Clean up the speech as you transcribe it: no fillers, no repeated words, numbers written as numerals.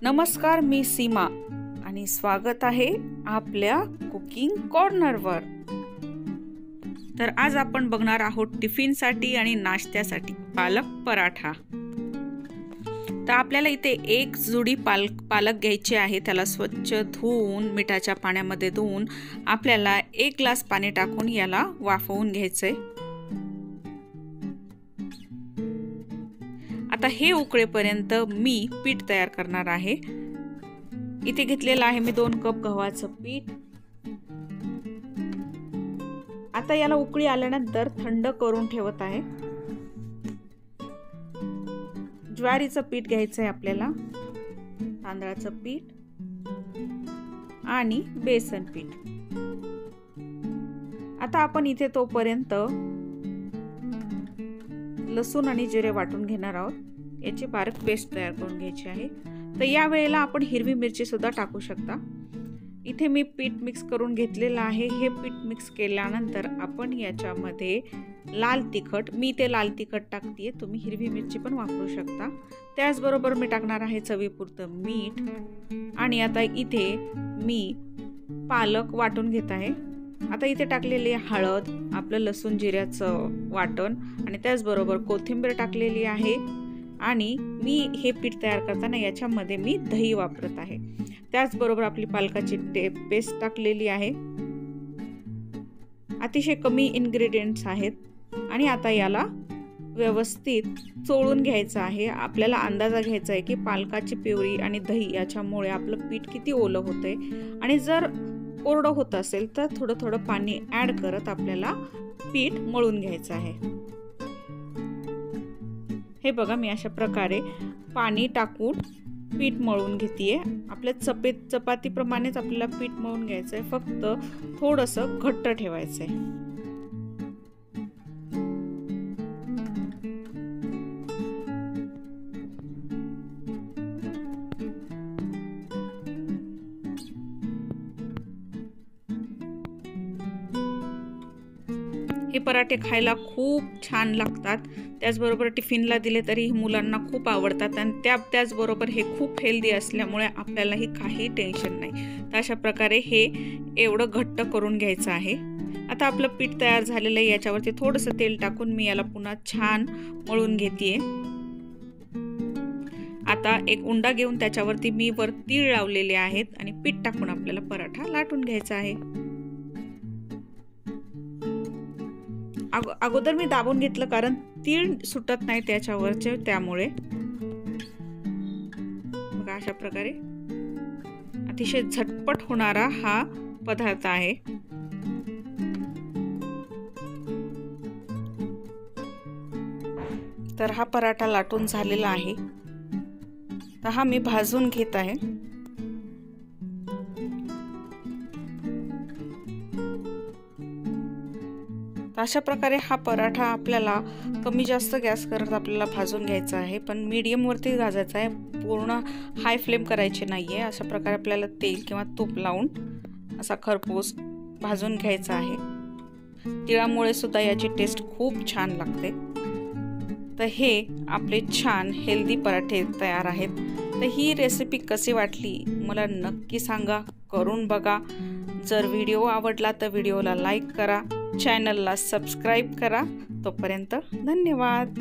नमस्कार, मी सीमा आणि स्वागत आहे आपल्या कुकिंग कॉर्नरवर। तर आज आपण बघणार आहोत टिफिनसाठी आणि नाश्त्यासाठी पालक पराठा। तर आपल्याला इथे एक जुडी पालक घ्यायची आहे। त्याला स्वच्छ धुवून मिठाच्या पाण्यामध्ये धुवून आपल्याला 1 ग्लास पाणी टाकून याला वाफवून घ्यायचंय। आता हे उकळेपर्यंत मी पीठ तयार करणार आहे। इथे घेतलेलं आहे मी 2 कप गव्हाचं पीठ। आता याला उकळी आल्यानंतर थंड करून ठेवत आहे। ज्वारीचं पीठ घ्यायचं आहे आपल्याला, तांदळाचं पीठ आणि बेसन पीठ। आता आपण इथे तोपर्यंत लसूण आणि जिरे वाटून घेणार आहोत। याची बारीक पेस्ट तयार करून घ्यायची आहे। तर या वेळेला आपण हिरवी मिरची सुद्धा टाकू शकता। इथे मी पीठ मिक्स करून घेतलेलं आहे। हे पीठ मिक्स केल्यानंतर आपण याच्यामध्ये लाल तिखट, मी ते लाल तिखट टाकतेय, तुम्ही हिरवी मिरची पण वापरू शकता। त्याचबरोबर मी टाकणार आहे चवीपुरतं मीठ आणि आता इथे मी पालक वाटून घेत आहे। आता इथे टाकलेली हळद, आपलं लसूण जिऱ्याचं वाटण आणि त्याचबरोबर कोथिंबीर टाकलेली आहे। आणि मी हे पीठ तयार करताना याच्यामध्ये मी दही वापरत आहे। त्याचबरोबर आपली पालकाची पेस्ट टाकलेली आहे। अतिशय कमी इन्ग्रेडियंट्स आहेत आणि आता याला व्यवस्थित चोळून घ्यायचं आहे। आपल्याला अंदाजा घ्यायचा आहे की पालकाची प्युरी आणि दही याच्यामुळे आपलं पीठ किती ओलं होतंय आणि जर कोरडं होत असेल तर थोडं थोडं पाणी ऍड करत आपल्याला पीठ मळून घ्यायचं आहे। हे बघा, मी अशा प्रकारे पाणी टाकून पीठ मळून घेतेय। आपल्या चपातीप्रमाणेच आपल्याला पीठ मळून घ्यायचंय, फक्त थोडंसं घट्ट ठेवायचंय। हे पराठे खायला खूप छान लागतात। त्याचबरोबर टिफिनला दिले तरी मुलांना खूप आवडतात आणि त्याचबरोबर हे खूप हेल्दी असल्यामुळे आपल्यालाही काही टेन्शन नाही। तर अशा प्रकारे हे एवढं घट्ट करून घ्यायचं आहे। आता आपलं पीठ तयार झालेलं आहे। याच्यावरती थोडंसं तेल टाकून मी याला पुन्हा छान मळून घेतेय। आता एक उंडा घेऊन त्याच्यावरती मी वर तीळ लावलेले आहेत आणि पीठ टाकून आपल्याला पराठा लाटून घ्यायचा आहे। अगोदर मी दाबून घेतलं कारण तीळ सुटत नाही त्याच्यावरचे, त्यामुळे बघा अशा प्रकारे अतिशय झटपट होणारा हा पदार्थ आहे। तर हा पराठा लाटून झालेला आहे। तर हा मी भाजून घेत आहे। अशा प्रकारे हा पराठा आपल्याला कमी जास्त गॅस करत आपल्याला भाजून घ्यायचा आहे, पण मीडियम वरती भाजायचा आहे, पूर्ण हाय फ्लेम करायची नाहीये। अशा प्रकारे आपल्याला तेल किंवा तूप लावून असा खरपूस भाजून घ्यायचा आहे। तिळामुळे सुद्धा याची टेस्ट खूप छान लागते। तर हे आपले छान हेल्दी पराठे तयार आहेत। तर ही रेसिपी कशी वाटली मला नक्की सांगा, करून बघा। जर व्हिडिओ आवडला तर व्हिडिओला लाईक करा, चॅनलला सबस्क्राईब करा। तोपर्यंत धन्यवाद।